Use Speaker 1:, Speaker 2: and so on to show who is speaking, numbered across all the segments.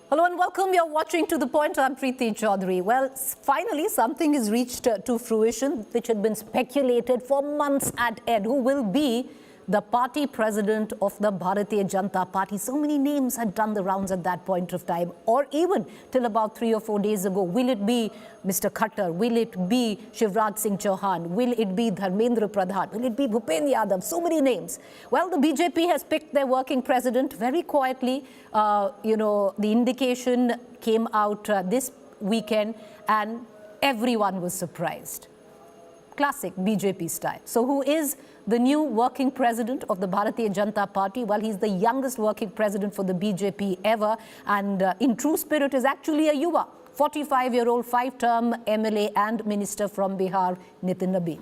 Speaker 1: Hello and welcome. You're watching To The Point. I'm Preeti Chaudhary. Well, finally something is reached to fruition which had been speculated for months at end. Who will be the party president of the Bharatiya Janata Party? So many names had done the rounds at that point of time, or even till about 3 or 4 days ago. Will it be Mr. Khattar? Will it be Shivraj Singh Chauhan? Will it be Dharmendra Pradhan? Will it be Bhupen Yadav? So many names. Well, the BJP has picked their working president very quietly. The indication came out this weekend and everyone was surprised. Classic BJP style. So who is the new working president of the Bharatiya Janata Party? Well, he's the youngest working president for the BJP ever, and in true spirit is actually a Yuva, 45-year-old, 5-term MLA and minister from Bihar, Nitin Nabin.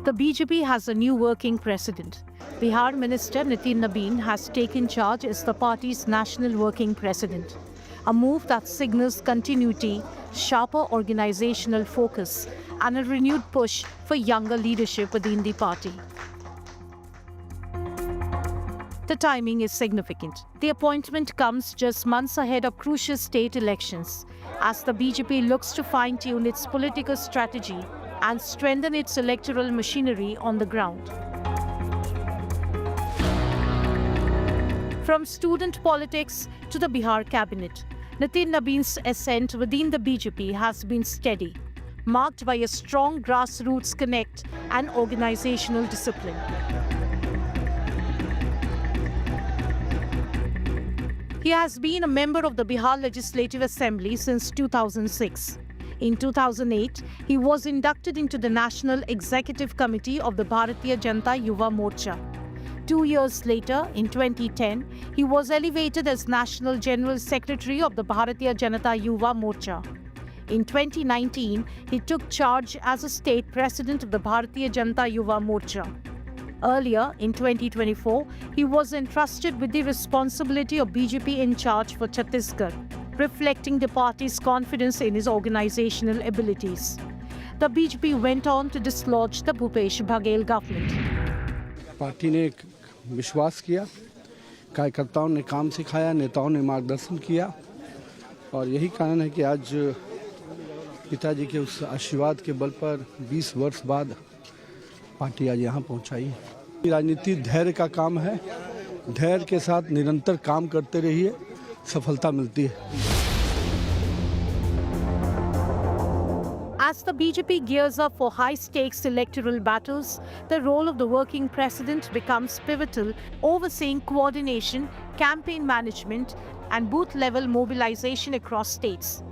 Speaker 2: The BJP has a new working president. Bihar Minister Nitin Nabin has taken charge as the party's national working president, a move that signals continuity, sharper organizational focus, and a renewed push for younger leadership within the party. The timing is significant. The appointment comes just months ahead of crucial state elections, as the BJP looks to fine-tune its political strategy and strengthen its electoral machinery on the ground. From student politics to the Bihar cabinet, Nitin Nabin's ascent within the BJP has been steady, marked by a strong grassroots connect and organizational discipline. He has been a member of the Bihar Legislative Assembly since 2006. In 2008, he was inducted into the National Executive Committee of the Bharatiya Janata Yuva Morcha. 2 years later, in 2010, he was elevated as National General Secretary of the Bharatiya Janata Yuva Morcha. In 2019, he took charge as a state president of the Bharatiya Janata Yuva Morcha. Earlier, in 2024, he was entrusted with the responsibility of BJP in charge for Chhattisgarh, reflecting the party's confidence in his organizational abilities. The BJP went on to dislodge the Bhupesh Baghel government.
Speaker 3: Party ने एक विश्वास किया, कार्यकर्ताओं ने काम सिखाया, नेताओं ने मार्गदर्शन किया, और यही कारण है कि आज पिताजी के उस आशीर्वाद के बल पर 20 वर्ष बाद पार्टी आज यहाँ पहुँचाई। राजनीति धैर्य का काम है, धैर्य के साथ निरंतर काम करते रहिए, सफलता मिलती है।
Speaker 2: As the BJP gears up for high-stakes electoral battles, the role of the working president becomes pivotal, overseeing coordination, campaign management, and booth-level mobilization across states.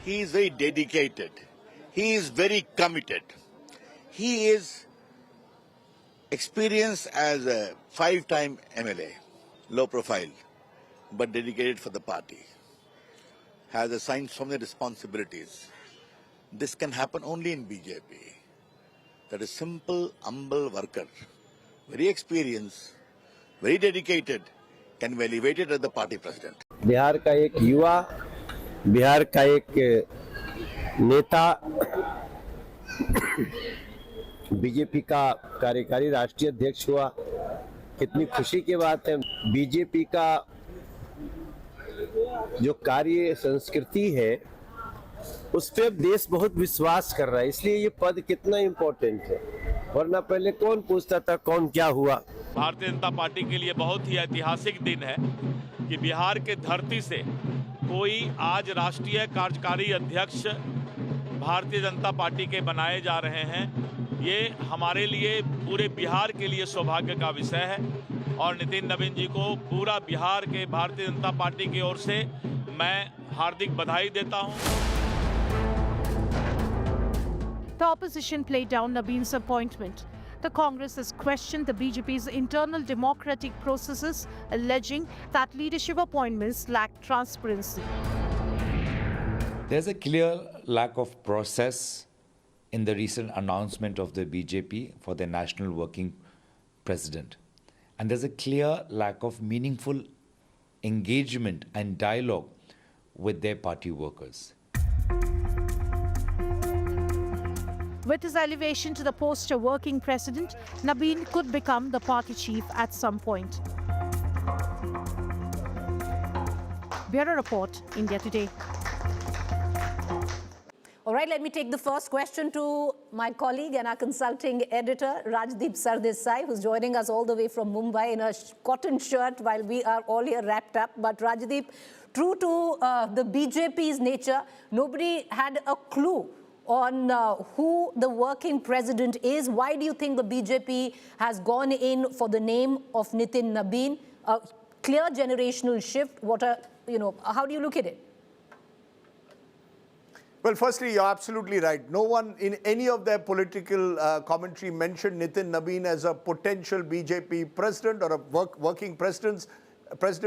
Speaker 4: He is very dedicated. He is very committed. He is experienced as a 5-time MLA, low profile, but dedicated for the party. Has assigned so many responsibilities. This can happen only in BJP. That is simple, humble worker, very experienced, very dedicated, can be elevated as the party president.
Speaker 5: Bihar का एक युवा, बिहार का एक नेता, BJP का कार्यकारी राष्ट्रीय अध्यक्ष हुआ। कितनी खुशी की बात है। बीजेपी का जो कार्य संस्कृति है उस पर देश बहुत विश्वास कर रहा है, इसलिए ये पद कितना इम्पोर्टेंट है, वरना पहले कौन पूछता था कौन क्या हुआ।
Speaker 6: भारतीय जनता पार्टी के लिए बहुत ही ऐतिहासिक दिन है कि बिहार के धरती से कोई आज राष्ट्रीय कार्यकारी अध्यक्ष भारतीय जनता पार्टी के बनाए जा रहे हैं। ये हमारे लिए, पूरे बिहार के लिए सौभाग्य का विषय है और नितिन नवीन जी को पूरा बिहार के भारतीय जनता पार्टी की ओर से मैं हार्दिक बधाई देता हूं।
Speaker 2: The opposition played down Nabin's appointment. The Congress has questioned the BJP's internal democratic processes, alleging that leadership appointments lack transparency.
Speaker 7: There's a clear lack of process in the recent announcement of the BJP for their national working president. And there's a clear lack of meaningful engagement and dialogue with their party workers.
Speaker 2: With his elevation to the post of working president, Nabin could become the party chief at some point. Bureau Report, India Today.
Speaker 1: All right, let me take the first question to my colleague and our consulting editor, Rajdeep Sardesai, who's joining us all the way from Mumbai in a cotton shirt while we are all here wrapped up. But Rajdeep, true to the BJP's nature, nobody had a clue on who the working president is. Why do you think the BJP has gone in for the name of Nitin Nabin? A clear generational shift. How do you look at it?
Speaker 8: Well, firstly, you're absolutely right. No one in any of their political commentary mentioned Nitin Nabin as a potential BJP president or a working president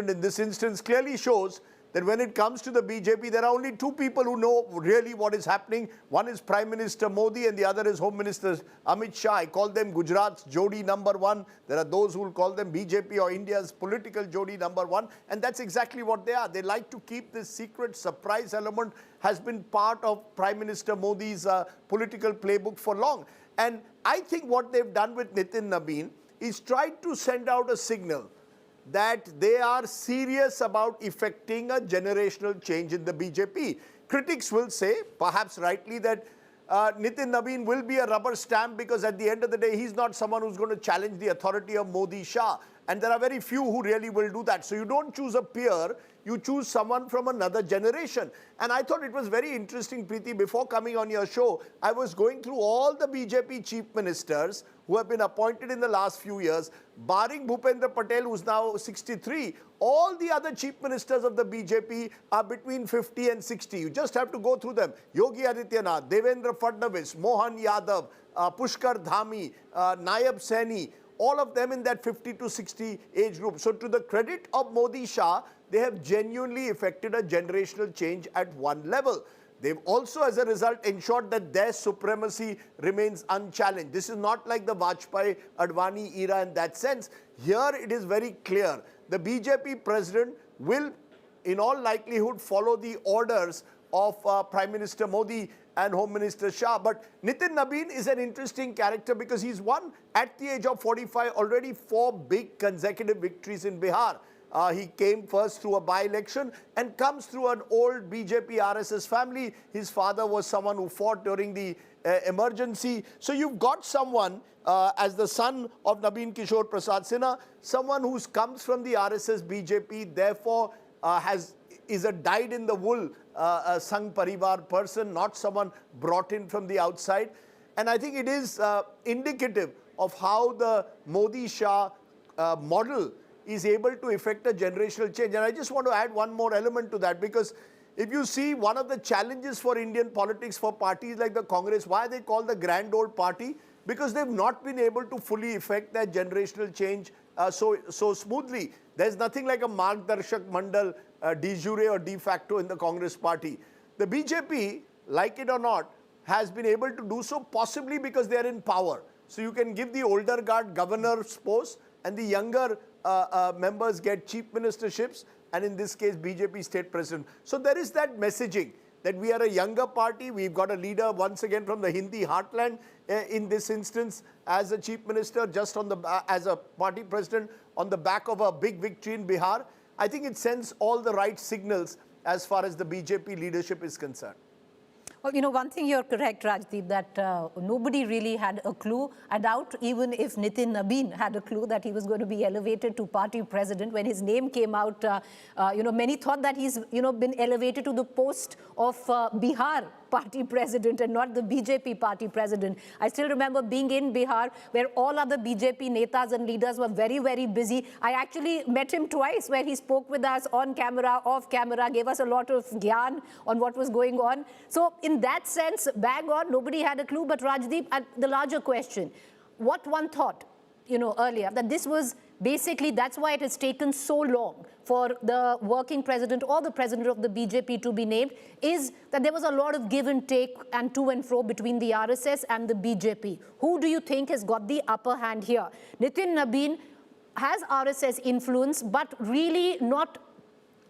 Speaker 8: in this instance. Clearly shows that when it comes to the BJP, there are only two people who know really what is happening. One is Prime Minister Modi and the other is Home Minister Amit Shah. I call them Gujarat's Jodi number one. There are those who will call them BJP or India's political Jodi number one. And that's exactly what they are. They like to keep this secret surprise element, has been part of Prime Minister Modi's political playbook for long. And I think what they've done with Nitin Nabin is tried to send out a signal that they are serious about effecting a generational change in the BJP. Critics will say, perhaps rightly, that Nitin Nabin will be a rubber stamp because at the end of the day, he's not someone who's going to challenge the authority of Modi Shah. And there are very few who really will do that. So you don't choose a peer, you choose someone from another generation. And I thought it was very interesting, Preeti, before coming on your show, I was going through all the BJP chief ministers who have been appointed in the last few years, barring Bhupendra Patel, who's now 63. All the other chief ministers of the BJP are between 50 and 60. You just have to go through them. Yogi Adityanath, Devendra Fadnavis, Mohan Yadav, Pushkar Dhami, Nayab Saini, all of them in that 50 to 60 age group. So to the credit of Modi Shah, they have genuinely effected a generational change at one level. They've also, as a result, ensured that their supremacy remains unchallenged. This is not like the Vajpayee-Advani era in that sense. Here it is very clear. The BJP president will, in all likelihood, follow the orders of Prime Minister Modi and Home Minister Shah. But Nitin Nabin is an interesting character because he's won, at the age of 45, already 4 big consecutive victories in Bihar. He came first through a by-election and comes through an old BJP RSS family. His father was someone who fought during the emergency. So you've got someone as the son of Nabin Kishore Prasad Sinha, someone who comes from the RSS BJP, therefore is a dyed-in-the-wool Sangh Parivar person, not someone brought in from the outside. And I think it is indicative of how the Modi-Shah model is able to effect a generational change. And I just want to add one more element to that, because if you see one of the challenges for Indian politics for parties like the Congress, why they call the grand old party? Because they've not been able to fully effect that generational change so smoothly. There's nothing like a Margdarshak Mandal de jure or de facto in the Congress party. The BJP, like it or not, has been able to do so, possibly because they are in power. So you can give the older guard governor's post and the younger members get chief ministerships, and in this case BJP state president. So there is that messaging that we are a younger party. We've got a leader once again from the Hindi heartland in this instance as a chief minister, just on the as a party president on the back of a big victory in Bihar. I think it sends all the right signals as far as the BJP leadership is concerned.
Speaker 1: Well, you know, one thing you're correct, Rajdeep, that nobody really had a clue. I doubt even if Nitin Nabin had a clue that he was going to be elevated to party president. When his name came out, many thought that he's, been elevated to the post of Bihar party president and not the BJP party president. I still remember being in Bihar where all other BJP netas and leaders were very, very busy. I actually met him twice where he spoke with us on camera, off camera, gave us a lot of gyan on what was going on. So in that sense, bang on, nobody had a clue. But Rajdeep, the larger question, what one thought, earlier, that this was basically, that's why it has taken so long for the working president or the president of the BJP to be named, is that there was a lot of give and take and to and fro between the RSS and the BJP. Who do you think has got the upper hand here? Nitin Nabin has RSS influence, but really not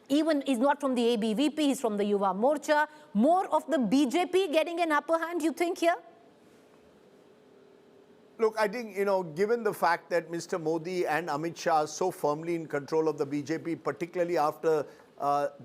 Speaker 1: Even he's not from the ABVP, he's from the Yuva Morcha. More of the BJP getting an upper hand, you think, here?
Speaker 8: Look, I think, given the fact that Mr. Modi and Amit Shah are so firmly in control of the BJP, particularly after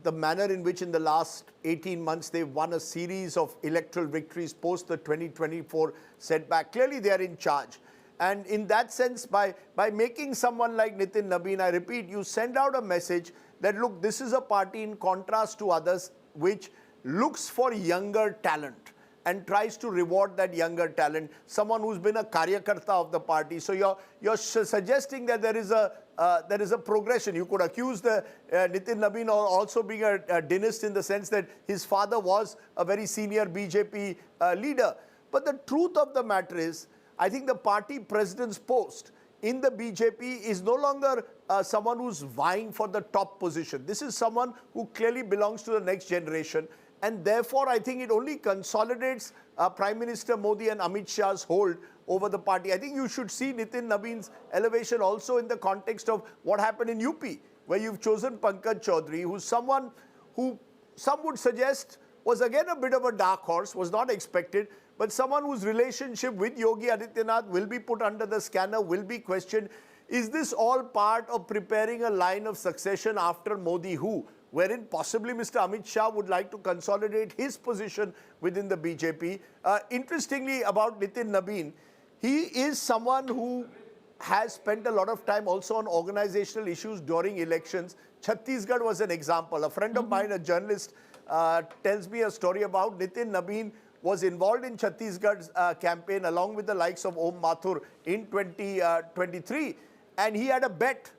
Speaker 8: the manner in which in the last 18 months they've won a series of electoral victories post the 2024 setback, clearly they are in charge. And in that sense, by making someone like Nitin Nabin, I repeat, you send out a message that, look, this is a party in contrast to others which looks for younger talent and tries to reward that younger talent, someone who's been a karyakarta of the party. So you're suggesting that there is a progression. You could accuse the Nitin Nabin of also being a dynast in the sense that his father was a very senior BJP leader. But the truth of the matter is, I think the party president's post in the BJP is no longer someone who's vying for the top position. This is someone who clearly belongs to the next generation. And therefore, I think it only consolidates Prime Minister Modi and Amit Shah's hold over the party. I think you should see Nitin Nabin's elevation also in the context of what happened in UP, where you've chosen Pankaj Choudhry, who's someone who some would suggest was again a bit of a dark horse, was not expected, but someone whose relationship with Yogi Adityanath will be put under the scanner, will be questioned. Is this all part of preparing a line of succession after Modi who? Wherein possibly Mr. Amit Shah would like to consolidate his position within the BJP. Interestingly, about Nitin Nabin, he is someone who has spent a lot of time also on organizational issues during elections. Chhattisgarh was an example. A friend of mine, a journalist, tells me a story about Nitin Nabin was involved in Chhattisgarh's campaign along with the likes of Om Mathur in 2023. And he had a bet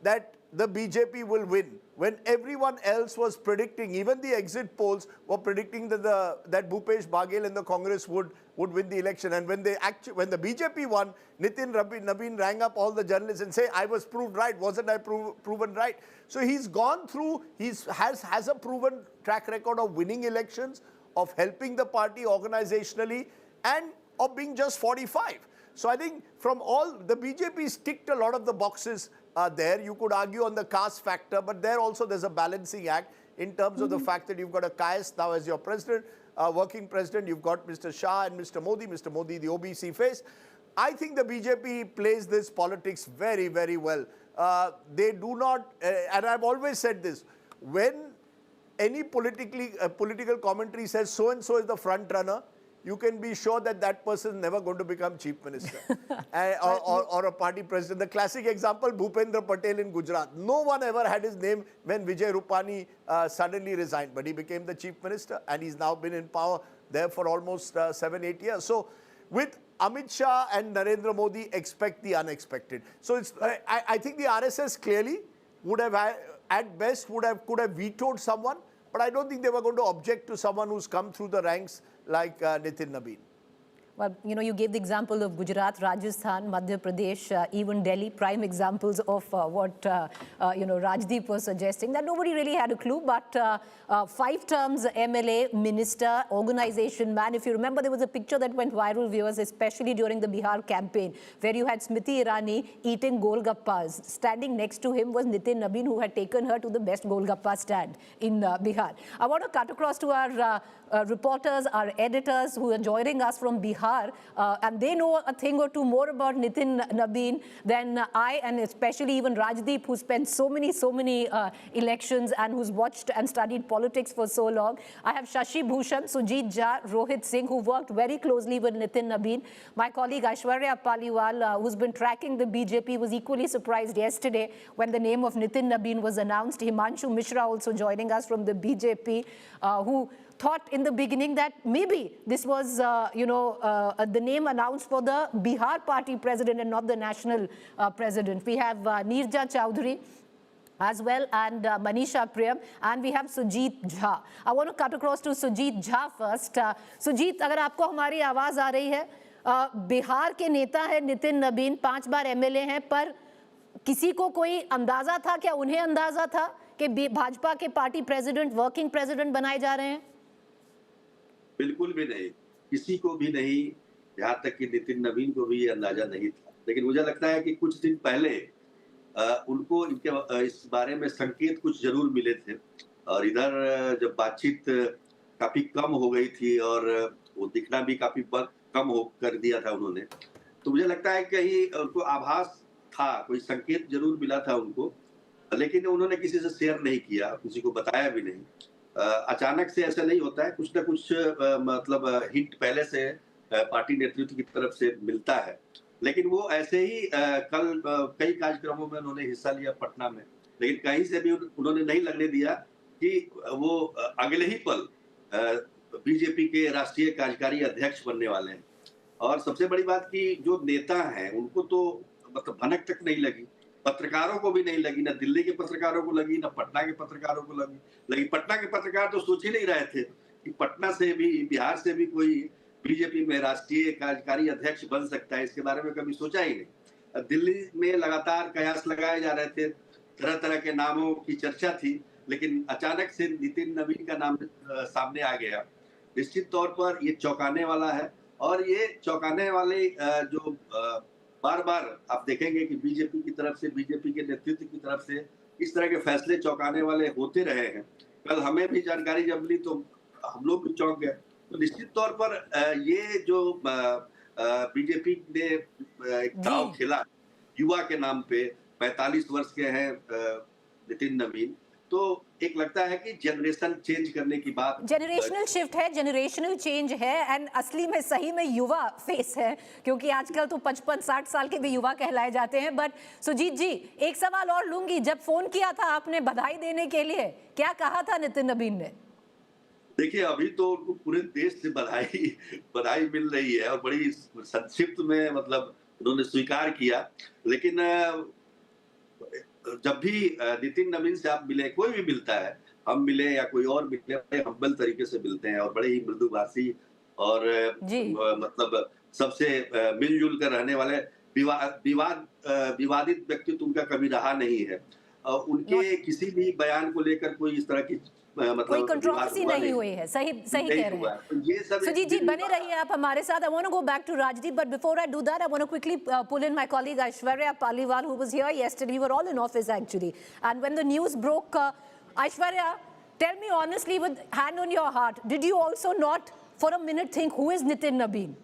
Speaker 8: that the BJP will win, when everyone else was predicting, even the exit polls were predicting that that Bhupesh Baghel and the Congress would win the election. And when the BJP won, Nitin Nabin rang up all the journalists and say, I was proved right, wasn't I proven right? So he's gone through, has a proven track record of winning elections, of helping the party organizationally, and of being just 45. So I think from all, the BJP's ticked a lot of the boxes there. You could argue on the caste factor, but there also there's a balancing act in terms of the fact that you've got a caste now as your president, working president. You've got Mr. Shah and Mr. Modi, the OBC face. I think the BJP plays this politics very, very well. They do not, and I've always said this, when any political commentary says so-and-so is the front runner, you can be sure that that person is never going to become chief minister or a party president. The classic example, Bhupendra Patel in Gujarat. No one ever had his name when Vijay Rupani suddenly resigned, but he became the chief minister and he's now been in power there for almost 7-8 years. So with Amit Shah and Narendra Modi, expect the unexpected. So it's, I think the RSS clearly would have, at best, could have vetoed someone, but I don't think they were going to object to someone who's come through the ranks like Nitin Nabin.
Speaker 1: Well, you gave the example of Gujarat, Rajasthan, Madhya Pradesh, even Delhi, prime examples of what, Rajdeep was suggesting, that nobody really had a clue, but 5 terms MLA, minister, organization man. If you remember, there was a picture that went viral, viewers, especially during the Bihar campaign, where you had Smriti Irani eating golgappas. Standing next to him was Nitin Nabin, who had taken her to the best golgappa stand in Bihar. I want to cut across to our reporters, our editors who are joining us from Bihar, and they know a thing or two more about Nitin Nabin than I, and especially even Rajdeep, who spent so many elections and who's watched and studied politics for so long. I have Shashi Bhushan, Sujit Jha, Rohit Singh, who worked very closely with Nitin Nabin. My colleague Aishwarya Paliwal, who's been tracking the BJP, was equally surprised yesterday when the name of Nitin Nabin was announced. Himanshu Mishra also joining us from the BJP, who thought in the beginning that maybe this was, the name announced for the Bihar party president and not the national president. We have Neerja Choudhry as well, and Manisha Priyam, and we have Sujit Jha. I want to cut across to Sujit Jha first. Sujit, अगर आपको हमारी आवाज आ रही है, बिहार के नेता है नितिन नबीन, 5 बार MLA हैं, पर किसी को कोई अंदाजा था क्या, उन्हें अंदाजा था कि भाजपा के पार्टी प्रेसिडेंट, वर्किंग प्रेसिडेंट बनाए जा रहे हैं?
Speaker 9: बिल्कुल भी नहीं, किसी को भी नहीं, यहाँ तक कि नितिन नबीन को भी ये अंदाजा नहीं था। लेकिन मुझे लगता है कि कुछ दिन पहले उनको इनके इस बारे में संकेत कुछ जरूर मिले थे। और इधर जब बातचीत काफी कम हो गई थी और वो दिखना भी काफी कम हो कर दिया था उन्होंने, तो मुझे लगता है कहीं उनको आभास था, कोई संकेत जरूर मिला था उनको, लेकिन उन्होंने किसी से शेयर नहीं किया, किसी को बताया भी नहीं। अचानक से ऐसा नहीं होता है, कुछ ना कुछ मतलब हिंट पहले से पार्टी नेतृत्व की तरफ से मिलता है। लेकिन वो ऐसे ही कल कई कार्यक्रमों में उन्होंने हिस्सा लिया पटना में, लेकिन कहीं से भी उन्होंने नहीं लगने दिया कि वो अगले ही पल बीजेपी के राष्ट्रीय कार्यकारी अध्यक्ष बनने वाले हैं। और सबसे बड़ी बात कि जो नेता हैं उनको तो मतलब भनक तक नहीं लगी, पत्रकारों को भी नहीं लगी, ना दिल्ली के पत्रकारों को लगी, ना पटना के पत्रकारों को लगी। पटना के पत्रकार तो सोच ही नहीं रहे थे कि पटना से भी, बिहार से भी कोई बीजेपी में राष्ट्रीय कार्यकारी अध्यक्ष बन सकता है, इसके बारे में कभी सोचा ही नहीं। दिल्ली में लगातार कयास लगाए जा रहे थे, तरह तरह के नामों की चर्चा थी, लेकिन अचानक से नितिन नवीन का नाम सामने आ गया। निश्चित तौर पर ये चौंकाने वाला है, और ये चौंकाने वाले जो बार बार आप देखेंगे कि बीजेपी की तरफ से, बीजेपी के नेतृत्व की तरफ से इस तरह के फैसले चौंकाने वाले होते रहे हैं। कल हमें भी जानकारी जब मिली तो हम लोग भी चौंक गए। तो निश्चित तौर पर ये जो बीजेपी ने एक दांव खेला युवा के नाम पे, 45 वर्ष के हैं नितिन नवीन, तो एक लगता है कि जनरेशन चेंज करने की बात,
Speaker 1: जनरेशनल शिफ्ट है, जनरेशनल चेंज है, एंड असली में सही में युवा फेस है, क्योंकि आजकल तो 55-60 साल के भी युवा कहलाए जाते हैं। बट सुजीत जी, एक सवाल और लूंगी, जब फोन किया था आपने बधाई देने के लिए, क्या कहा था नितिन नबीन ने?
Speaker 9: देखिए, अभी तो उनको पूरे देश से बधाई मिल रही है और बड़ी संक्षिप्त में मतलब उन्होंने स्वीकार किया। लेकिन जब भी नितिन नवीन से आप मिले, कोई भी मिलता है, हम मिले या कोई और मिले, बड़े हम्बल तरीके से मिलते हैं और बड़े ही मृदुभाषी और मतलब सबसे मिलजुल कर रहने वाले, विवादित व्यक्तित्व उनका कभी रहा नहीं है। उनके किसी भी बयान को लेकर कोई इस तरह की मतलब
Speaker 1: कोई कंट्रोवर्सी नहीं हुई है। सही कह रहे हैं। सुजीत जी, बने रहिए आप हमारे साथ। I want to go back to Rajdeep, but before I do that, I want to quickly pull in my colleague Aishwarya Paliwal, who was here yesterday. We were all in office actually, and when the news broke, Aishwarya, tell me honestly, with hand on your heart, did you also not for a minute think who is Nitin Nabin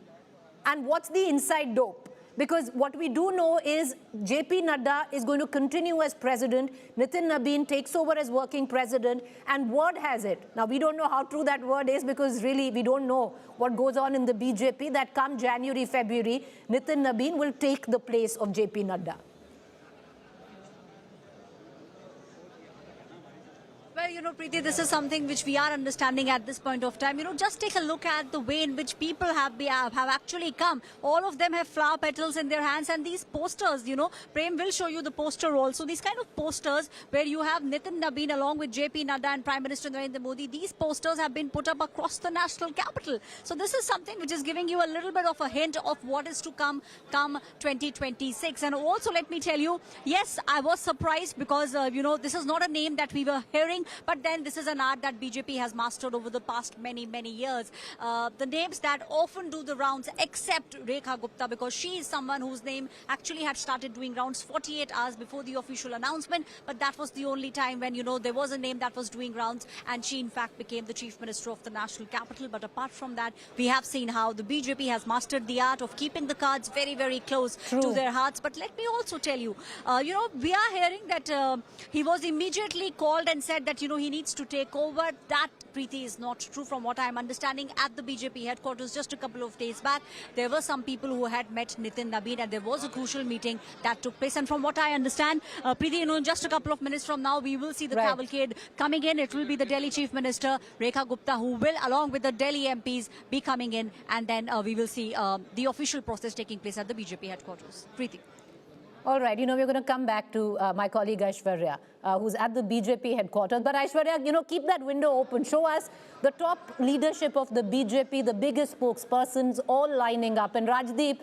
Speaker 1: and what's the inside dope? Because what we do know is JP Nadda is going to continue as president, Nitin Nabin takes over as working president, and word has it, now we don't know how true that word is because really we don't know what goes on in the BJP, that come January, February, Nitin Nabin will take the place of JP Nadda.
Speaker 10: Well, you know, Preeti, this is something which we are understanding at this point of time. You know, just take a look at the way in which people have actually come. All of them have flower petals in their hands, and these posters, you know, Prem will show you the poster also. These kind of posters where you have Nitin Nabin along with JP Nadda and Prime Minister Narendra Modi, these posters have been put up across the national capital. So this is something which is giving you a little bit of a hint of what is to come 2026. And also, let me tell you, yes, I was surprised because, you know, this is not a name that we were hearing. But then this is an art that BJP has mastered over the past many years. The names that often do the rounds, except Rekha Gupta, because she is someone whose name actually had started doing rounds 48 hours before the official announcement. But that was the only time when, you know, there was a name that was doing rounds, and she in fact became the chief minister of the national capital. But apart from that, we have seen how the BJP has mastered the art of keeping the cards very close to their hearts. But let me also tell you, you know, we are hearing that he was immediately called and said that, you know, he needs to take over. That, Preeti, is not true from what I am understanding. At the BJP headquarters just a couple of days back, there were some people who had met Nitin Nabin, and there was a crucial meeting that took place. And from what I understand, Preeti, you know, in just a couple of minutes from now, we will see the cavalcade coming in. It will be the Delhi Chief Minister, Rekha Gupta, who will, along with the Delhi MPs, be coming in. And then we will see the official process taking place at the BJP headquarters. Preeti.
Speaker 1: All right, you know, we're going to come back to my colleague Aishwarya, who's at the BJP headquarters. But Aishwarya, you know, keep that window open. Show us the top leadership of the BJP, the biggest spokespersons, all lining up. And Rajdeep,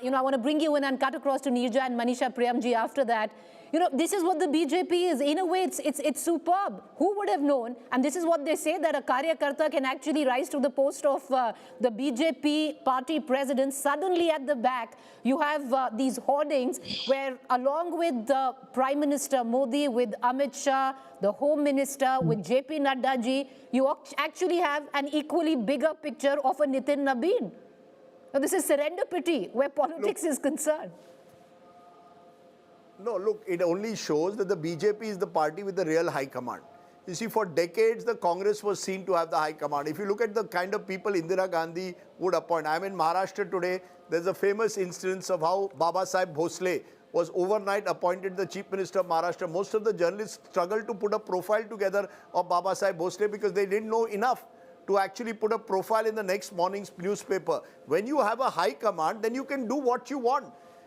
Speaker 1: you know, I want to bring you in and cut across to Neerja and Manisha Priyamji after that. You know, this is what the BJP is. In a way, it's superb. Who would have known? And this is what they say, that a Karyakarta can actually rise to the post of the BJP party president. Suddenly at the back, you have these hoardings where along with the Prime Minister Modi, with Amit Shah, the Home Minister, with JP Nadda ji, you actually have an equally bigger picture of a Nitin Nabin. Now, this is serendipity where politics is concerned.
Speaker 8: No, look, it only shows that the BJP is the party with the real high command. You see, for decades, the Congress was seen to have the high command. If you look at the kind of people Indira Gandhi would appoint, I'm in Maharashtra today, there's a famous instance of how Babasaheb Bhosle was overnight appointed the Chief Minister of Maharashtra. Most of the journalists struggled to put a profile together of Babasaheb Bhosle because they didn't know enough to actually put a profile in the next morning's newspaper. When you have a high command, then you can do what you want.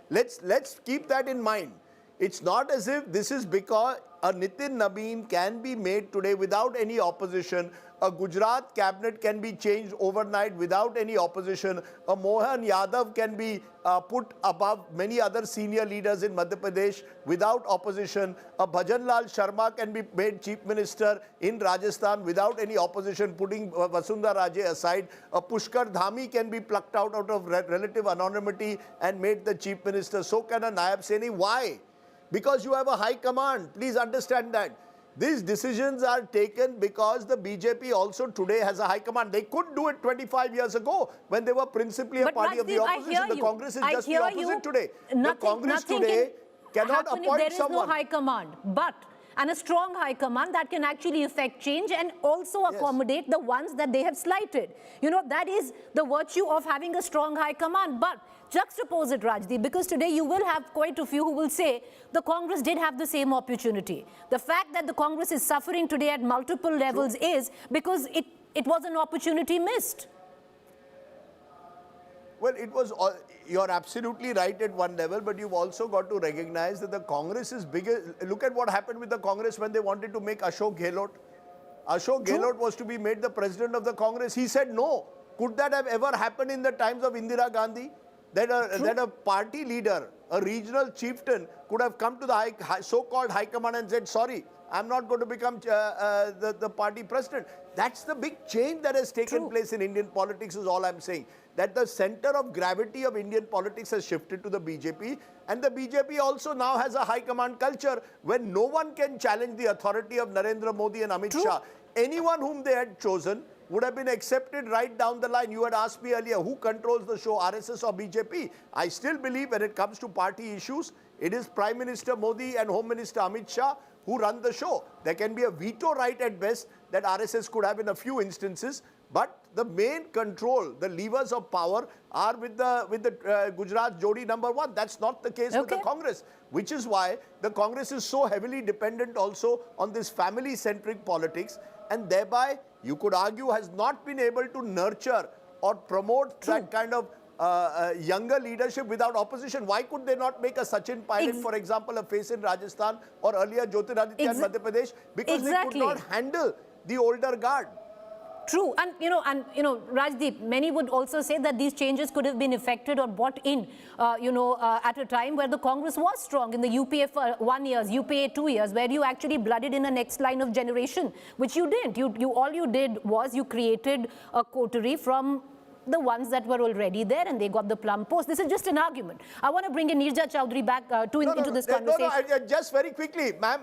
Speaker 8: Let's keep that in mind. It's not as if this is because a Nitin Nabin can be made today without any opposition. A Gujarat cabinet can be changed overnight without any opposition. A Mohan Yadav can be put above many other senior leaders in Madhya Pradesh without opposition. A Bhajan Lal Sharma can be made chief minister in Rajasthan without any opposition, putting Vasundhara Raje aside. A Pushkar Dhami can be plucked out of relative anonymity and made the chief minister. So can a Nayab Seni. Why? Because you have a high command. Please understand that. These decisions are taken because the BJP also today has a high command. They could do it 25 years ago when they were principally a party of the opposition. The Congress is just the opposite today. The Congress today cannot appoint
Speaker 1: there is
Speaker 8: someone.
Speaker 1: no high command, and a strong high command that can actually affect change and also accommodate the ones that they have slighted. You know, that is the virtue of having a strong high command. But juxtapose it, Rajdeep, because today you will have quite a few who will say the Congress did have the same opportunity. The fact that the Congress is suffering today at multiple levels is because it was an opportunity missed.
Speaker 8: Well, it was. You're absolutely right at one level, but you've also got to recognize that the Congress is bigger. Look at what happened with the Congress when they wanted to make Ashok Gehlot. Ashok Gehlot was to be made the president of the Congress. He said no. Could that have ever happened in the times of Indira Gandhi? That a party leader, a regional chieftain, could have come to the so-called high command and said, sorry, I'm not going to become the party president. That's the big change that has taken place in Indian politics, is all I'm saying. That the center of gravity of Indian politics has shifted to the BJP, and the BJP also now has a high command culture when no one can challenge the authority of Narendra Modi and Amit Shah. Anyone whom they had chosen would have been accepted right down the line. You had asked me earlier, who controls the show, RSS or BJP? I still believe when it comes to party issues, it is Prime Minister Modi and Home Minister Amit Shah who run the show. There can be a veto right at best that RSS could have in a few instances, but the main control, the levers of power are with the Gujarat Jodi number one. That's not the case with the Congress, which is why the Congress is so heavily dependent also on this family-centric politics, and thereby you could argue has not been able to nurture or promote that kind of younger leadership without opposition. Why could they not make a Sachin Pilot, for example, a face in Rajasthan, or earlier Jyotiraditya in Madhya Pradesh? Because they could not handle the older guard.
Speaker 1: True, and you know, Rajdeep, many would also say that these changes could have been effected or brought in, at a time where the Congress was strong in the UPA for 1 year, UPA 2 years, where you actually blooded in a next line of generation, which you didn't. All you did was you created a coterie from the ones that were already there, and they got the plum post. This is just an argument. I want to bring in Nirja Choudhry back into this conversation.
Speaker 8: Just very quickly, ma'am,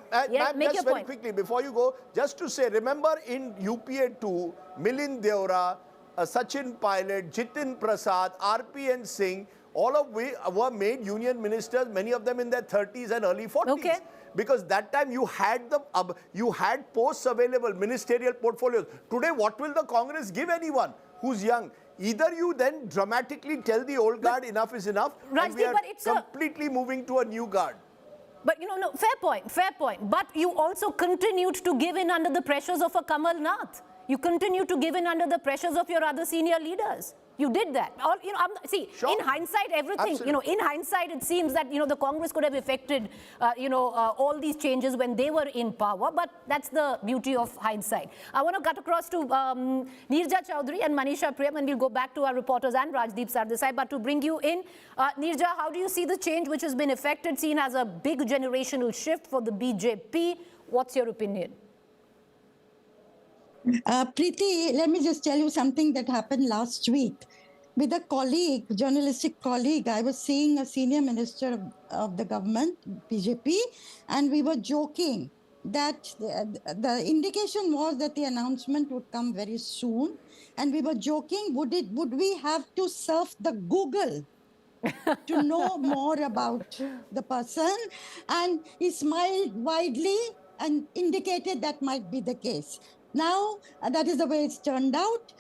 Speaker 8: just very quickly, before you go, just to say, remember in UPA 2, Milind Deora, Sachin Pilot, Jitin Prasad, RPN Singh, all of which were made union ministers, many of them in their 30s and early 40s. Because that time you had posts available, ministerial portfolios. Today, what will the Congress give anyone who's young? Either you then dramatically tell the old guard enough is enough, and we are completely moving to a new guard.
Speaker 1: But no, fair point. But you also continued to give in under the pressures of a Kamal Nath. You continue to give in under the pressures of your other senior leaders. You did that. Or, see,
Speaker 8: Sure.
Speaker 1: in hindsight, everything,
Speaker 8: Absolutely.
Speaker 1: in hindsight, it seems that, the Congress could have effected, all these changes when they were in power. But that's the beauty of hindsight. I want to cut across to Neerja Choudhary and Manisha Priyam, and we'll go back to our reporters and Rajdeep Sardesai. But to bring you in, Neerja, how do you see the change which has been effected, seen as a big generational shift for the BJP? What's your opinion?
Speaker 11: Preeti, let me just tell you something that happened last week. With a colleague, journalistic colleague, I was seeing a senior minister of the government, BJP, and we were joking that the indication was that the announcement would come very soon. And we were joking, would we have to surf the Google to know more about the person? And he smiled widely and indicated that might be the case. Now, that is the way it's turned out.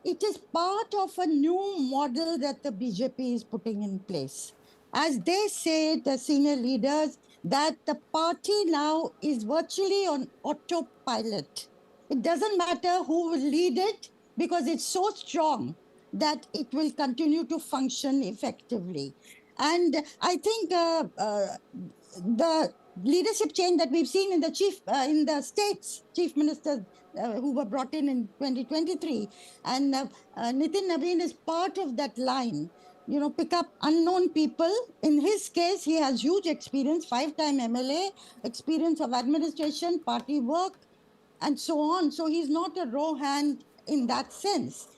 Speaker 11: It is part of a new model that the BJP is putting in place. As they say, the senior leaders, that the party now is virtually on autopilot. It doesn't matter who will lead it because it's so strong that it will continue to function effectively. And I think the leadership change that we've seen in the states, chief ministers who were brought in 2023, and Nitin Nabin is part of that line. Pick up unknown people. In his case, he has huge experience, 5-time MLA, experience of administration, party work, and so on. So he's not a raw hand in that sense.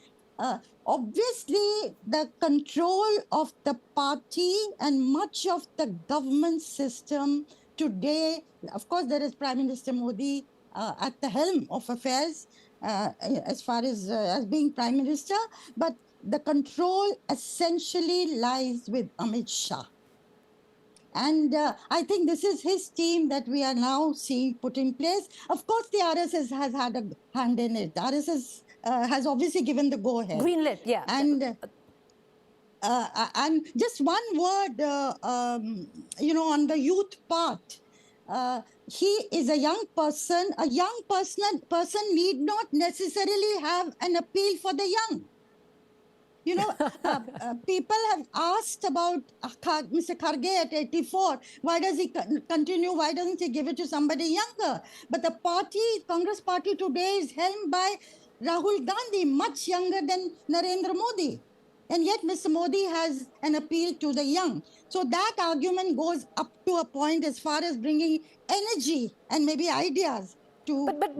Speaker 11: Obviously, the control of the party and much of the government system today, of course, there is Prime Minister Modi at the helm of affairs as far as being Prime Minister, but the control essentially lies with Amit Shah. And I think this is his team that we are now seeing put in place. Of course, the RSS has had a hand in it. RSS has obviously given the go-ahead.
Speaker 1: Greenlit, yeah.
Speaker 11: And just one word, on the youth part. He is a young person. A young person need not necessarily have an appeal for the young. People have asked about Mr. Kharge at 84. Why does he continue? Why doesn't he give it to somebody younger? But the Congress party today is helmed by Rahul Gandhi, much younger than Narendra Modi. And yet Mr. Modi has an appeal to the young. So that argument goes up to a point as far as bringing energy and maybe ideas to
Speaker 1: But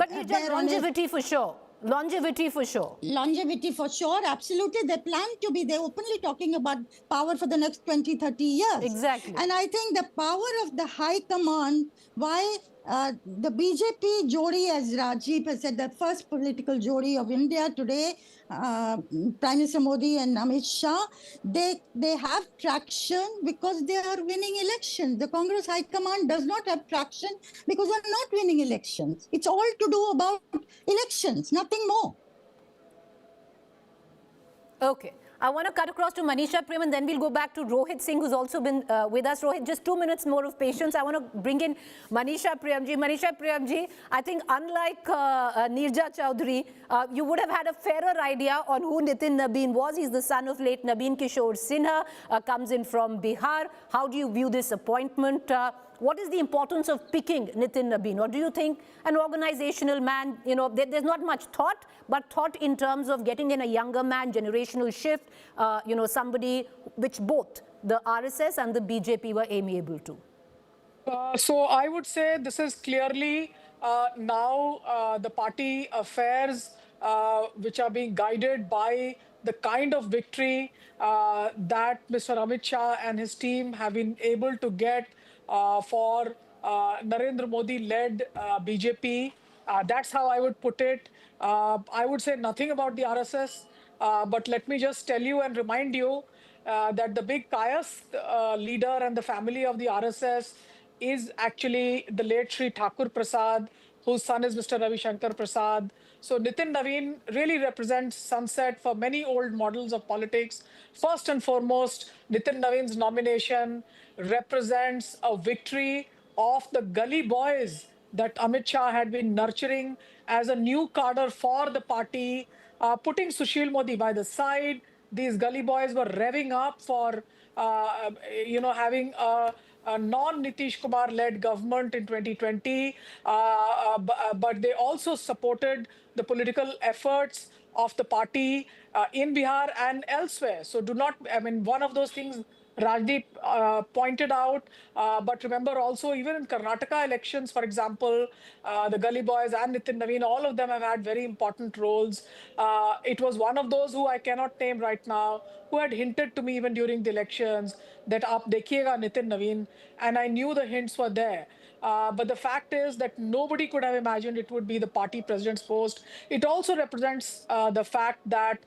Speaker 1: longevity for sure. Longevity for sure.
Speaker 11: Longevity for sure, absolutely. They plan to be, they're openly talking about power for the next 20, 30 years.
Speaker 1: Exactly.
Speaker 11: And I think the power of the high command, why the BJP Jodi, as Rajdeep has said, the first political Jodi of India today, Prime Minister Modi and Amit Shah, they have traction because they are winning elections. The Congress High Command does not have traction because they're not winning elections. It's all to do about elections, nothing more.
Speaker 1: Okay. I want to cut across to Manisha Prem and then we'll go back to Rohit Singh, who's also been with us. Rohit, just 2 minutes more of patience. I want to bring in Manisha Priyamji. Manisha Priyamji, I think unlike Neerja Choudhary, you would have had a fairer idea on who Nitin Nabin was. He's the son of late Nabin Kishore Sinha, comes in from Bihar. How do you view this appointment? What is the importance of picking Nitin Nabin? Or do you think an organizational man, there's not much thought, but thought in terms of getting in a younger man, generational shift, somebody which both the RSS and the BJP were amiable to?
Speaker 12: So I would say this is clearly now the party affairs which are being guided by the kind of victory that Mr. Amit Shah and his team have been able to get for Narendra Modi-led BJP. That's how I would put it. I would say nothing about the RSS, but let me just tell you and remind you that the big Kayas leader and the family of the RSS is actually the late Sri Thakur Prasad, whose son is Mr. Ravi Shankar Prasad. So Nitin Nabin really represents sunset for many old models of politics. First and foremost, Nitin Nabin's nomination represents a victory of the gully boys that Amit Shah had been nurturing as a new cadre for the party, putting Sushil Modi by the side, these gully boys were revving up for, having a non-Nitish Kumar-led government in 2020, but they also supported the political efforts of the party in Bihar and elsewhere. So do not, one of those things Rajdeep pointed out, but remember also even in Karnataka elections, for example, the Gully Boys and Nitin Nabin, all of them have had very important roles. It was one of those who I cannot name right now, who had hinted to me even during the elections that aap dekhiega Nitin Nabin, and I knew the hints were there. But the fact is that nobody could have imagined it would be the party president's post. It also represents the fact that,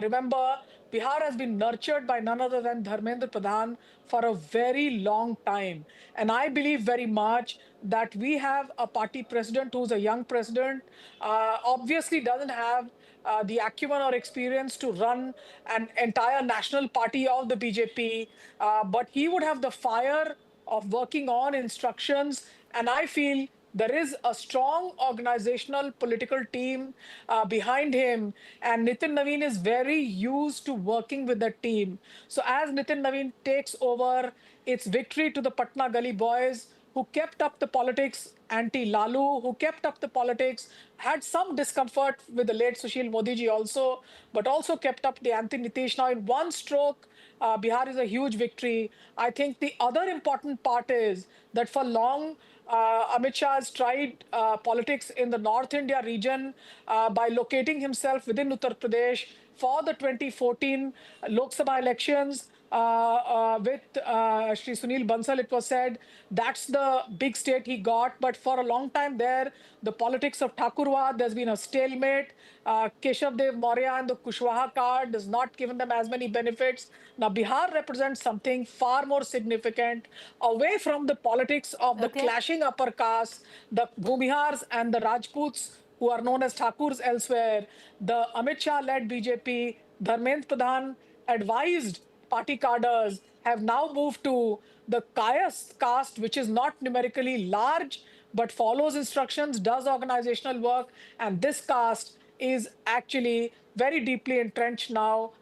Speaker 12: remember, Bihar has been nurtured by none other than Dharmendra Pradhan for a very long time. And I believe very much that we have a party president who's a young president, obviously doesn't have the acumen or experience to run an entire national party of the BJP, but he would have the fire of working on instructions. And I feel there is a strong organizational political team behind him. And Nitin Nabin is very used to working with the team. So as Nitin Nabin takes over, it's victory to the Patna Gully Boys, who kept up the politics anti-Lalu, who kept up the politics, had some discomfort with the late Sushil Modi ji also, but also kept up the anti-Nitish. Now in one stroke, Bihar is a huge victory. I think the other important part is that for long, Amit Shah has tried politics in the North India region by locating himself within Uttar Pradesh for the 2014 Lok Sabha elections. With Shri Sunil Bansal, it was said that's the big state he got. But for a long time there, the politics of Thakurwad, there's been a stalemate. Keshav Dev Maurya and the Kushwaha card has not given them as many benefits. Now, Bihar represents something far more significant, away from the politics of the clashing upper caste, the Bhumihars and the Rajputs, who are known as Thakurs elsewhere. The Amit Shah-led BJP, Dharmendra Pradhan advised party cadres have now moved to the Kayas caste, which is not numerically large, but follows instructions, does organizational work. And this caste is actually very deeply entrenched now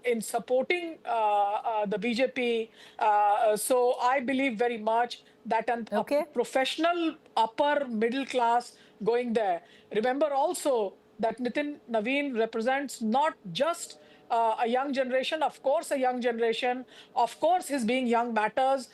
Speaker 12: in supporting the BJP. So I believe very much that a professional upper middle class going there. Remember also that Nitin Nabin represents not just a young generation, of course, a young generation. Of course, his being young matters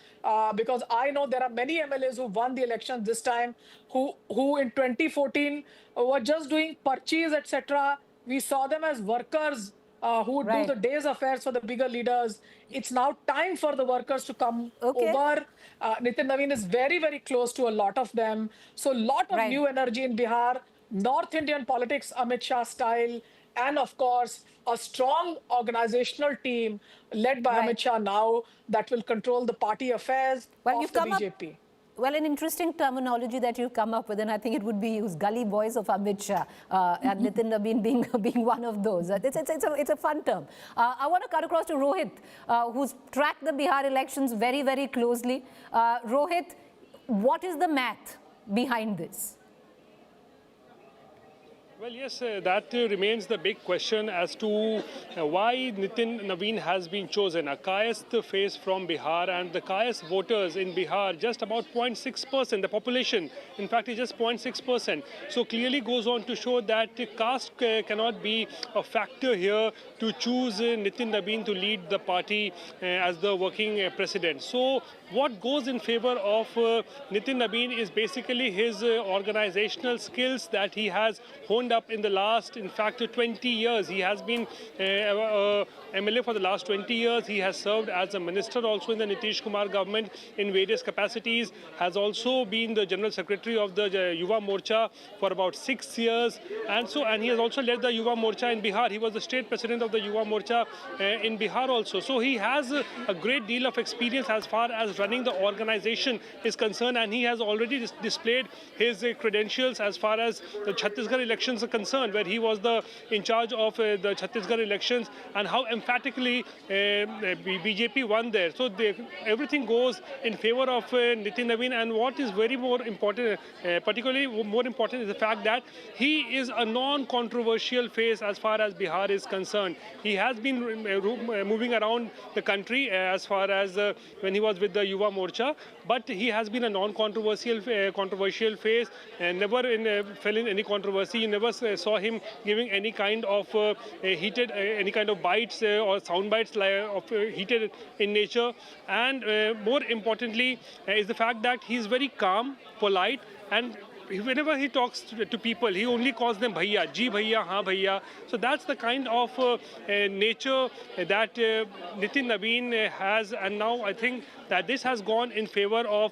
Speaker 12: because I know there are many MLAs who won the elections this time who in 2014 were just doing parchees, etc. We saw them as workers who would do the day's affairs for the bigger leaders. It's now time for the workers to come over. Nitin Nabin is very, very close to a lot of them. So a lot of new energy in Bihar, North Indian politics, Amit Shah style, and of course, a strong organizational team led by Amit Shah now that will control the party affairs of the BJP.
Speaker 1: Well, an interesting terminology that you've come up with, and I think it would be used, gully boys of Amit Shah, and Nitin Nabin being one of those. It's a fun term. I want to cut across to Rohit, who's tracked the Bihar elections very, very closely. Rohit, what is the math behind this?
Speaker 13: Well, yes, that remains the big question as to why Nitin Nabin has been chosen. A Kayast face from Bihar, and the Kayast voters in Bihar, just about 0.6%. The population, in fact, is just 0.6%. So clearly goes on to show that caste cannot be a factor here to choose Nitin Nabin to lead the party as the working president. So what goes in favor of Nitin Nabin is basically his organizational skills that he has honed up in the last, in fact, 20 years. He has been MLA for the last 20 years. He has served as a minister also in the Nitish Kumar government in various capacities, has also been the General Secretary of the Yuva Morcha for about 6 years. And he has also led the Yuva Morcha in Bihar. He was the state president of the Yuva Morcha in Bihar also. So he has a great deal of experience as far as running the organization is concerned, and he has already displayed his credentials as far as the Chhattisgarh elections elections are concerned, where he was in charge of the Chhattisgarh elections, and how emphatically BJP won there. So everything goes in favor of Nitin Nabin. And what is very more important, particularly more important, is the fact that he is a non-controversial face as far as Bihar is concerned. He has been moving around the country as far as when he was with the Yuva Morcha, but he has been a non-controversial controversial face and never fell in any controversy. You never saw him giving any kind of heated, any kind of bites or sound bites of heated in nature. And more importantly is the fact that he is very calm, polite, and whenever he talks to people, he only calls them bhaiya, ji bhaiya, ha bhaiya. So that's the kind of nature that Nitin Nabin has, and now I think that this has gone in favor of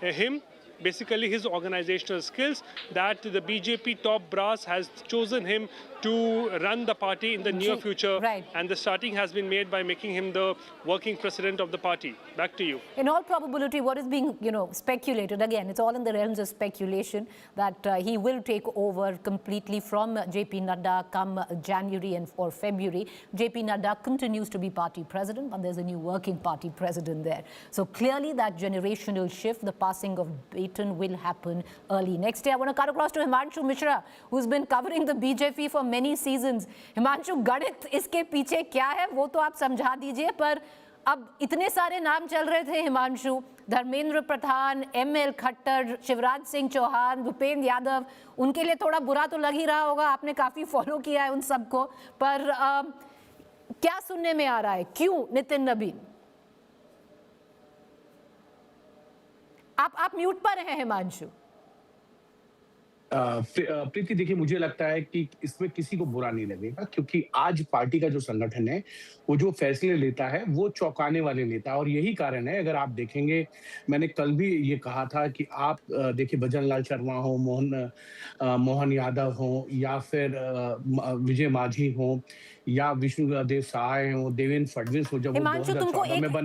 Speaker 13: him. Basically his organizational skills, that the BJP top brass has chosen him to run the party in the near future.
Speaker 1: Right.
Speaker 13: And the starting has been made by making him the working president of the party. Back to you.
Speaker 1: In all probability, what is being, speculated, again, it's all in the realms of speculation, that he will take over completely from JP Nadda come January or February. JP Nadda continues to be party president, but there's a new working party president there. So clearly that generational shift, the passing of baton will happen early next year. I want to cut across to Himanshu Mishra, who's been covering the BJP for many seasons. Himanshu, गणित इसके पीछे क्या है वो तो आप समझा दीजिए, पर अब इतने सारे नाम चल रहे थे हिमांशु, धर्मेंद्र प्रधान, एमएल खट्टर, शिवराज सिंह चौहान, भूपेंद्र यादव, उनके लिए थोड़ा बुरा तो लग ही रहा होगा, आपने काफी फॉलो किया है उन सबको, पर क्या सुनने में आ रहा है, क्यों नितिन नबीन? आप म्यूट पर हैं हिमांशु।
Speaker 14: प्रीति, देखिए, मुझे लगता है कि इसमें किसी को बुरा नहीं लगेगा, क्योंकि आज पार्टी का जो संगठन है वो जो फैसले लेता है वो चौंकाने वाले लेता है। और यही कारण है, अगर आप देखेंगे, मैंने कल भी ये कहा था कि आप देखिए, भजन लाल शर्मा हो, मोहन यादव हो, या फिर विजय माझी हो, या विष्णुदेव सहाय हो, देवेंद्र फडणवीस हो, जब
Speaker 1: हिमांशु, तुमको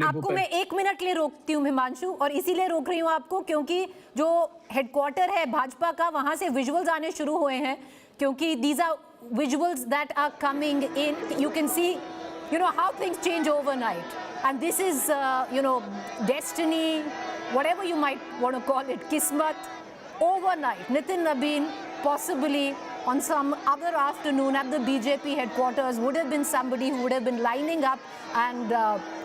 Speaker 1: आपको मैं 1 मिनट के लिए रोकती हूँ हिमांशु, और इसीलिए रोक रही हूँ आपको क्योंकि जो हेडक्वार्टर है भाजपा का, वहां से विजुअल्स आने शुरू हुए हैं, क्योंकि these are visuals that are coming in. You can see, how things change overnight, and this is, destiny, whatever you might want to call it, kismat. Overnight, Nitin Nabin possibly on some other afternoon at the BJP headquarters would have been somebody who would have been lining up and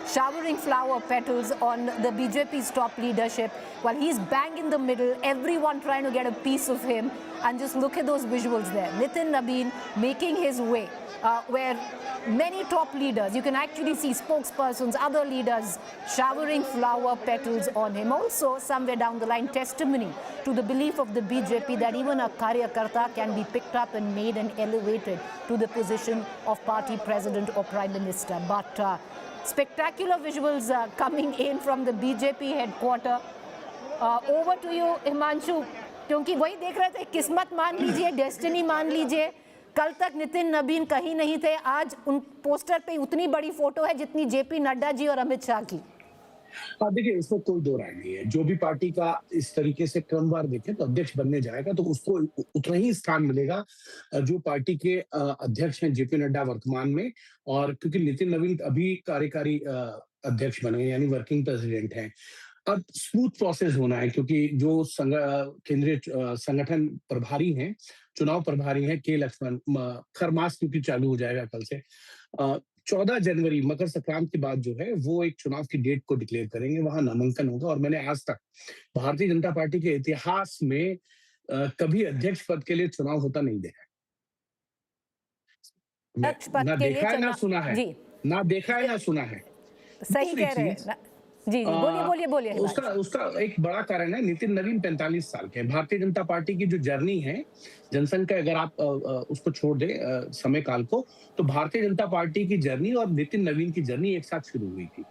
Speaker 1: showering flower petals on the BJP's top leadership, while he's bang in the middle, everyone trying to get a piece of him. And just look at those visuals there. Nitin Nabin making his way, where many top leaders, you can actually see spokespersons, other leaders showering flower petals on him. Also, somewhere down the line, testimony to the belief of the BJP that even a Karyakarta can be picked up and made and elevated to the position of party president or prime minister. But spectacular visuals coming in from the BJP headquarters. Over to you, Himanshu. क्योंकि वही देख रहे थे, किस्मत मान लीजिए, destiny मान लीजिए, कल तक नितिन नबीन कहीं नहीं थे, आज उन पोस्टर पे उतनी बड़ी फोटो है जितनी जेपी नड्डा जी और अमित शाह की।
Speaker 14: देखिए, इसमें कोई दो राय नहीं है, जो भी पार्टी का इस तरीके से क्रमवार देखें तो अध्यक्ष बनने जाएगा तो उसको उतना ही स्थान मिलेगा जो पार्टी के अध्यक्ष हैं जेपी नड्डा वर्तमान में, और क्योंकि नितिन नबीन अभी कार्यकारी अध्यक्ष बने, यानी वर्किंग प्रेसिडेंट हैं। अब स्मूथ प्रोसेस होना है, क्योंकि जो केंद्रीय संगठन प्रभारी हैं, चुनाव प्रभारी हैं के लक्ष्मण, खरमास क्योंकि चालू हो जाएगा कल से, 14 जनवरी मकर संक्रांति के बाद जो है वो एक चुनाव की डेट को डिक्लेयर करेंगे, वहां नामांकन होगा। और मैंने आज तक भारतीय जनता पार्टी के इतिहास में कभी अध्यक्ष पद के लिए चुनाव होता नहीं देखा, ना देखा है ना सुना है, ना देखा है ना सुना है।
Speaker 1: सही कह रहे हैं जी, बोलिए।
Speaker 14: उसका एक बड़ा कारण है, नितिन नबीन 45 साल के हैं। भारतीय जनता पार्टी की जो जर्नी है, जनसंख्या अगर आप उसको छोड़ दे समय काल को, तो भारतीय जनता पार्टी की जर्नी और नितिन नबीन की जर्नी एक साथ शुरू हुई थी।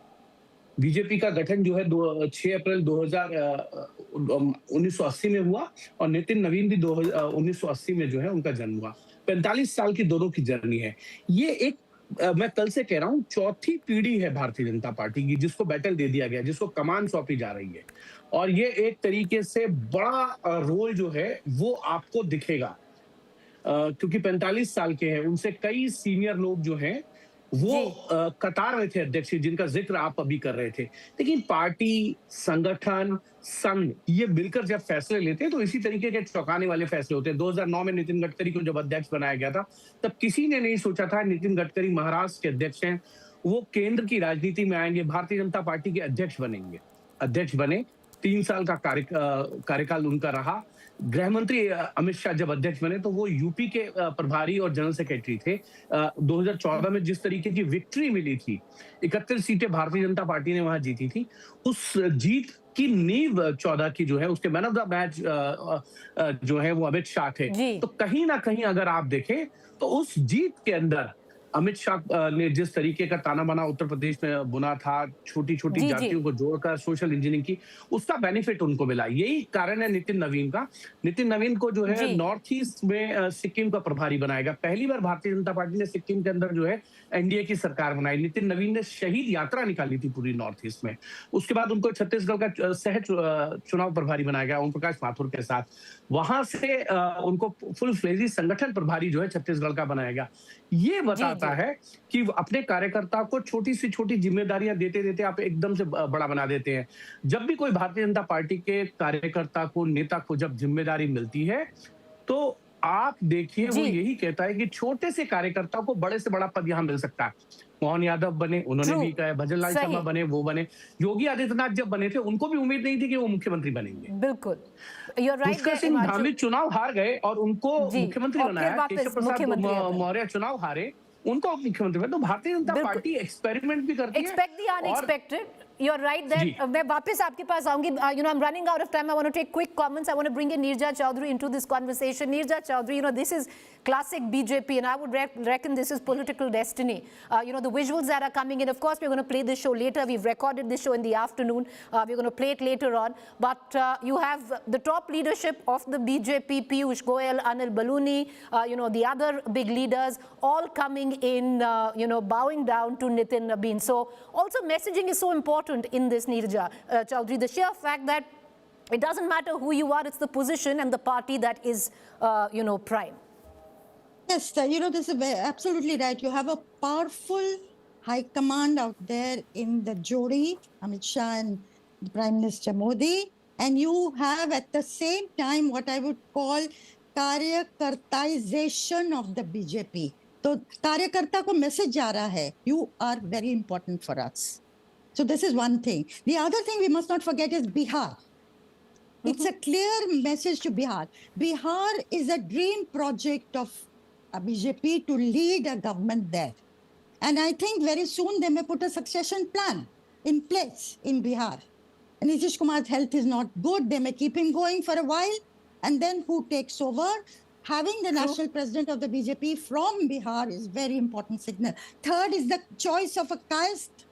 Speaker 14: बीजेपी का गठन जो है 6 अप्रैल 1980 में हुआ, और नितिन नबीन भी 1980 में जो है उनका जन्म हुआ। 45 साल की दोनों की जर्नी है। ये एक मैं कल से कह रहा हूं, चौथी पीढ़ी है भारतीय जनता पार्टी की, जिसको बैटल दे दिया गया, जिसको कमान सौंपी जा रही है, और ये एक तरीके से बड़ा रोल जो है वो आपको दिखेगा। क्योंकि 45 साल के हैं, उनसे कई सीनियर लोग जो हैं वो कतार में थे अध्यक्ष, जिनका जिक्र आप अभी कर रहे थे। लेकिन पार्टी, संगठन, संघ ये मिलकर जब फैसले लेते हैं तो इसी तरीके के चौंकाने वाले फैसले होते हैं। 2009 में नितिन गडकरी को जब अध्यक्ष बनाया गया था, तब किसी ने नहीं सोचा था नितिन गडकरी महाराष्ट्र के अध्यक्ष हैं, वो केंद्र की राजनीति में आएंगे, भारतीय जनता पार्टी के अध्यक्ष बनेंगे। अध्यक्ष बने, 3 साल का कार्यकाल उनका रहा। गृह मंत्री अमित शाह जब अध्यक्ष बने तो वो यूपी के प्रभारी और जनरल सेक्रेटरी थे। 2014 में जिस तरीके की विक्ट्री मिली थी, 31 सीटें भारतीय जनता पार्टी ने वहां जीती थी, उस जीत की नींव 14 की जो है, उसके मैन ऑफ द मैच जो है वो अमित शाह थे। तो कहीं ना कहीं अगर आप देखें तो उस जीत के अंदर अमित शाह ने जिस तरीके का ताना बाना उत्तर प्रदेश में बुना था, छोटी छोटी जातियों को जोड़कर सोशल इंजीनियरिंग की, उसका बेनिफिट उनको मिला। यही कारण है नितिन नवीन का। नितिन नवीन को जो है नॉर्थ ईस्ट में सिक्किम का प्रभारी बनाएगा। पहली बार भारतीय जनता पार्टी ने सिक्किम के अंदर जो है एनडीए की सरकार बनाई। नितिन नवीन ने शहीद यात्रा निकाली थी पूरी नॉर्थ ईस्ट में। उसके बाद उनको छत्तीसगढ़ का सह चुनाव प्रभारी बनाया गया ओम प्रकाश माथुर के साथ। वहां से उनको फुल फ्लेजी संगठन प्रभारी जो है छत्तीसगढ़ का बनाया गया। ये बताता है कि अपने कार्यकर्ता को छोटी से छोटी जिम्मेदारियां देते देते आप एकदम से बड़ा बना देते हैं। जब भी कोई भारतीय जनता पार्टी के कार्यकर्ता को, नेता को जब जिम्मेदारी मिलती है तो आप देखिए वो यही कहता है कि छोटे से कार्यकर्ता को बड़े से बड़ा पद यहां मिल सकता है। मोहन यादव बने, उन्होंने भी कहा, भजन लाल शर्मा बने, वो बने। योगी आदित्यनाथ जब बने थे उनको भी उम्मीद नहीं थी कि वो मुख्यमंत्री बनेंगे।
Speaker 1: बिल्कुल, पुष्कर
Speaker 14: सिंह धामी चुनाव हार गए और उनको मुख्यमंत्री बनाया। केशव प्रसाद मौर्य चुनाव हारे, उनको मुख्यमंत्री बनाया। तो भारतीय जनता पार्टी एक्सपेरिमेंट भी करती है।
Speaker 1: Expect the unexpected. You're right that मैं वापस आपके पास आऊंगी. I'm running out of time. I want to take quick comments. I want to bring in Neerja Choudhary into this conversation. Neerja Choudhary, this is classic BJP, and I would reckon this is political destiny. The visuals that are coming in. Of course, we're going to play this show later. We've recorded this show in the afternoon. We're going to play it later on. But you have the top leadership of the BJP, Piyush Goyal, Anil Baluni, the other big leaders, all coming in, bowing down to Nitin Nabin. So also messaging is so important in this, Neerja Choudhary. The sheer fact that it doesn't matter who you are, it's the position and the party that is, prime.
Speaker 11: Yes, this is absolutely right. You have a powerful high command out there in the Jodi, Amit Shah and the Prime Minister Modi, and you have at the same time what I would call कार्यकर्ताइजेशन of the BJP. तो कार्यकर्ता को message जा रहा है, you are very important for us. So this is one thing. The other thing we must not forget is Bihar. It's a clear message to Bihar. Bihar is a dream project of BJP to lead a government there. And I think very soon they may put a succession plan in place in Bihar. And Nitish Kumar's health is not good. They may keep him going for a while. And then who takes over? Having the national president of the BJP from Bihar is very important signal. Third is the choice of a caste.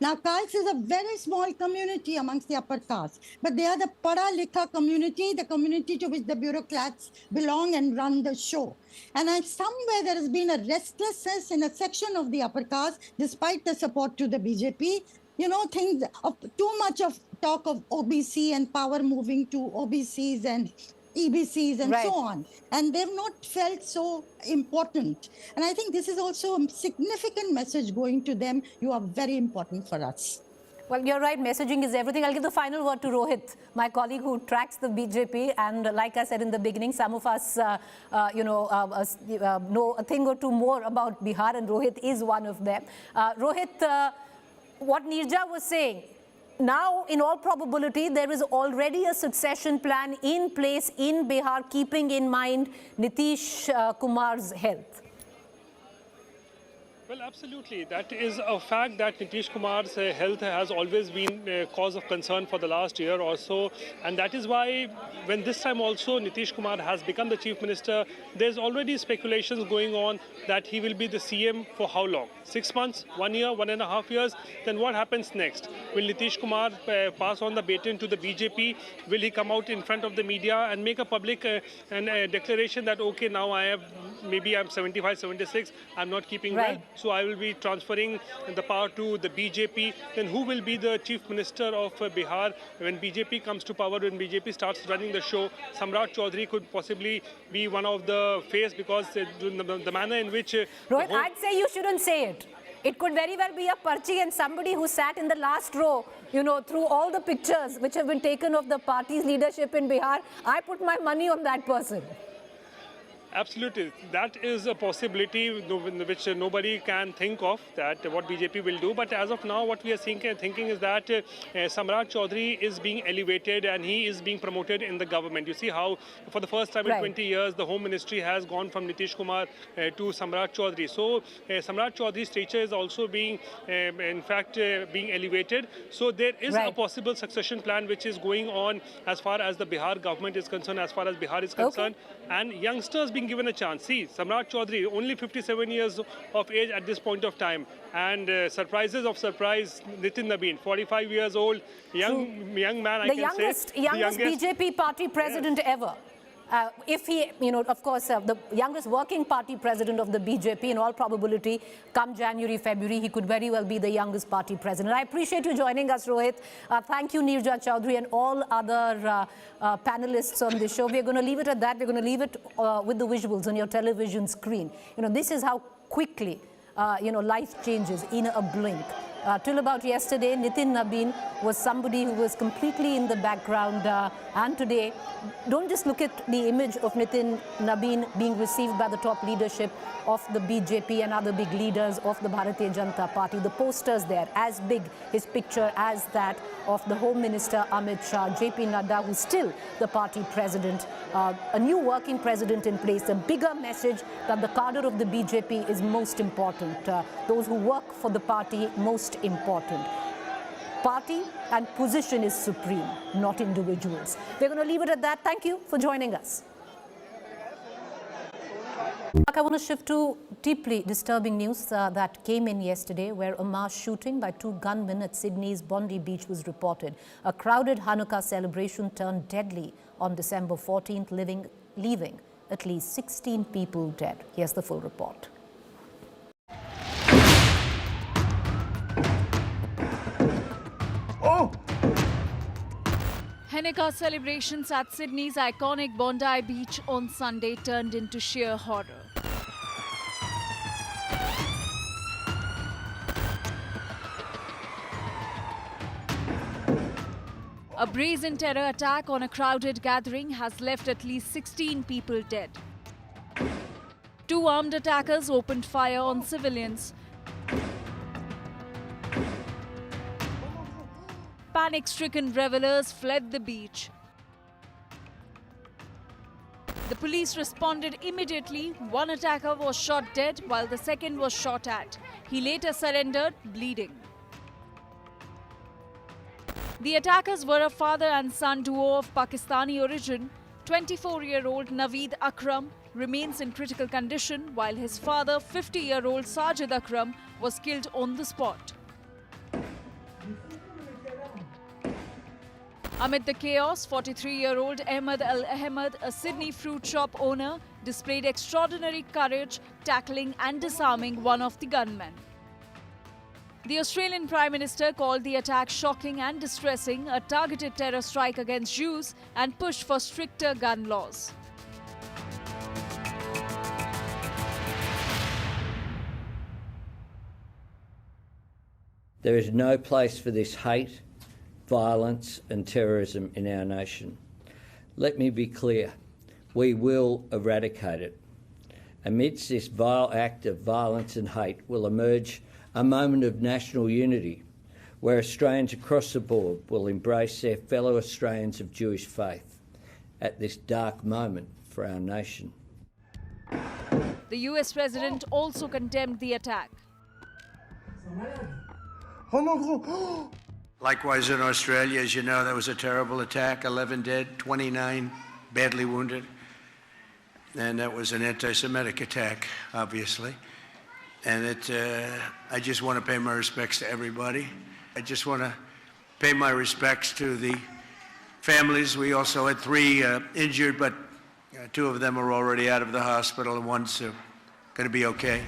Speaker 11: Now, caste is a very small community amongst the upper caste, but they are the Pada Likha community, the community to which the bureaucrats belong and run the show. And somewhere there has been a restlessness in a section of the upper caste, despite the support to the BJP. Things of too much of talk of OBC and power moving to OBCs and EBCs and so on. And they've not felt so important. And I think this is also a significant message going to them. You are very important for us.
Speaker 1: Well, you're right. Messaging is everything. I'll give the final word to Rohit, my colleague who tracks the BJP. And like I said in the beginning, some of us, know a thing or two more about Bihar, and Rohit is one of them. Rohit, what Neerja was saying, now, in all probability, there is already a succession plan in place in Bihar, keeping in mind Nitish Kumar's health.
Speaker 13: Well, absolutely. That is a fact that Nitish Kumar's health has always been a cause of concern for the last year or so. And that is why when this time also Nitish Kumar has become the chief minister, there's already speculations going on that he will be the CM for how long? 6 months, 1 year, 1.5 years? Then what happens next? Will Nitish Kumar pass on the baton to the BJP? Will he come out in front of the media and make a public declaration that, okay, now I'm 75, 76, I'm not keeping well? so I will be transferring the power to the BJP. Then who will be the chief minister of Bihar when BJP comes to power, when BJP starts running the show? Samrat Choudhary could possibly be one of the face, because the manner in which...
Speaker 1: Rohit, I'd say you shouldn't say it. It could very well be a parchi and somebody who sat in the last row, you know, through all the pictures which have been taken of the party's leadership in Bihar. I put my money on that person.
Speaker 13: Absolutely. That is a possibility which nobody can think of, that what BJP will do. But as of now, what we are thinking is that Samrat Choudhary is being elevated and he is being promoted in the government. You see how, for the first time in 20 years, the Home Ministry has gone from Nitish Kumar to Samrat Choudhary. So Samrat Choudhary's stature is also being, in fact, being elevated. So there is a possible succession plan which is going on as far as the Bihar government is concerned, as far as Bihar is concerned. And youngsters being given a chance. See, Samrat Choudhary, only 57 years of age at this point of time. And surprises of surprise, Nitin Nabin, 45 years old, young man, I can say.
Speaker 1: The youngest BJP party president ever. If he, you know, of course, the youngest working party president of the BJP, in all probability, come January, February, he could very well be the youngest party president. I appreciate you joining us, Rohit. Thank you, Neerja Choudhary, and all other panelists on this show. We're going to leave it at that. We're going to leave it with the visuals on your television screen. You know, this is how quickly, you know, life changes in a blink. Till about yesterday, Nitin Nabin was somebody who was completely in the background. And today, don't just look at the image of Nitin Nabin being received by the top leadership of the BJP and other big leaders of the Bharatiya Janata Party. The posters there, as big, his picture as that of the Home Minister Amit Shah, JP Nadda, who's still the party president, a new working president in place, a bigger message that the cadre of the BJP is most important. Those who work for the party, most important. Party and position is supreme, not individuals. We're going to leave it at that. Thank you for joining us. I want to shift to deeply disturbing news that came in yesterday, where a mass shooting by two gunmen at Sydney's Bondi Beach was reported. A crowded Hanukkah celebration turned deadly on December 14th, leaving at least 16 people dead. Here's the full report.
Speaker 15: Hanukkah celebrations at Sydney's iconic Bondi Beach on Sunday turned into sheer horror. A brazen terror attack on a crowded gathering has left at least 16 people dead. Two armed attackers opened fire on civilians. Panic-stricken revelers fled the beach. The police responded immediately. One attacker was shot dead while the second was shot at. He later surrendered, bleeding. The attackers were a father and son duo of Pakistani origin. 24-year-old Naveed Akram remains in critical condition, while his father, 50-year-old Sajid Akram, was killed on the spot. Amid the chaos, 43-year-old Ahmed Al-Ahmed, a Sydney fruit shop owner, displayed extraordinary courage, tackling and disarming one of the gunmen. The Australian Prime Minister called the attack shocking and distressing, a targeted terror strike against Jews, and pushed for stricter gun laws.
Speaker 16: There is no place for this hate, violence and terrorism in our nation. Let me be clear, we will eradicate it. Amidst this vile act of violence and hate will emerge a moment of national unity, where Australians across the board will embrace their fellow Australians of Jewish faith at this dark moment for our nation.
Speaker 15: The US President also condemned the attack.
Speaker 17: Likewise in Australia, as you know, there was a terrible attack, 11 dead, 29 badly wounded. And that was an anti-Semitic attack, obviously. And I just want to pay my respects to everybody. I just want to pay my respects to the families. We also had 3 injured, but 2 of them are already out of the hospital and one's going to be okay.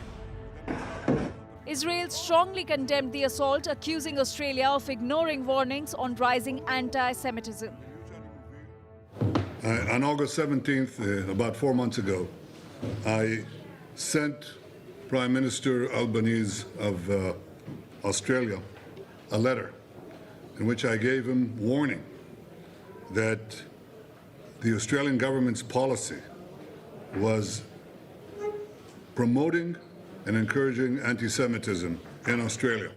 Speaker 15: Israel strongly condemned the assault, accusing Australia of ignoring warnings on rising anti-Semitism.
Speaker 18: On August 17th, about 4 months ago, I sent Prime Minister Albanese of Australia a letter in which I gave him warning that the Australian government's policy was promoting and encouraging anti-Semitism in Australia.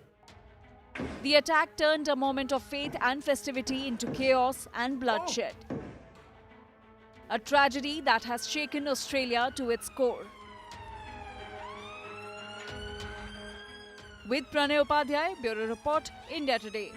Speaker 15: The attack turned a moment of faith and festivity into chaos and bloodshed. A tragedy that has shaken Australia to its core. With Pranay Upadhyay, Bureau Report, India Today.